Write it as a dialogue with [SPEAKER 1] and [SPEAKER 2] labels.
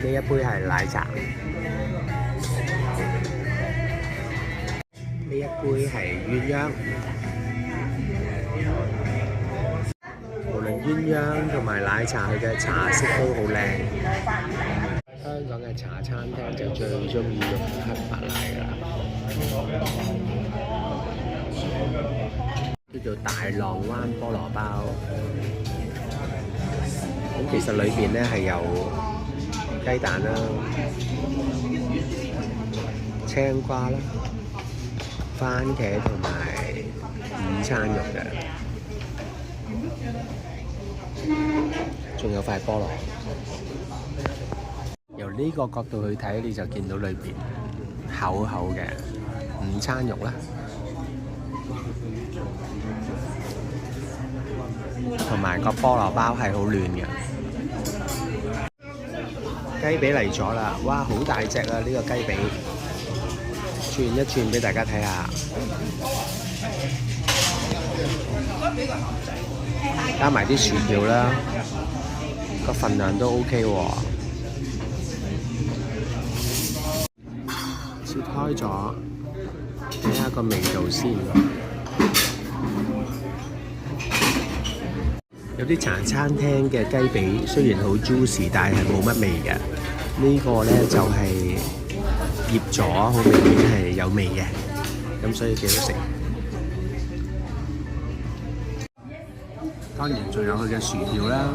[SPEAKER 1] 呢一杯係奶茶，呢一杯係鴛鴦。無論鴛鴦同埋奶茶，佢嘅茶色都好靚。香港嘅茶餐廳就最中意用黑白奶㗎啦，叫做大浪灣菠蘿包。咁其實裏邊咧係有雞蛋啦、青瓜啦、番茄同埋午餐肉嘅，仲有塊菠蘿。由呢個角度去睇，你就見到裏邊厚厚嘅午餐肉啦，同埋個菠蘿包係好嫩嘅。雞髀嚟咗啦！哇，好大隻啊！呢個雞髀，轉一轉俾大家睇下，加埋啲薯條啦，個份量都 OK 喎。切開咗，睇下個味道先。有啲茶餐廳嘅雞髀雖然好 juicy，但係冇乜味嘅。呢個咧就係醃咗，好明顯係有味嘅，咁所以幾好食。當然仲有佢嘅薯條啦，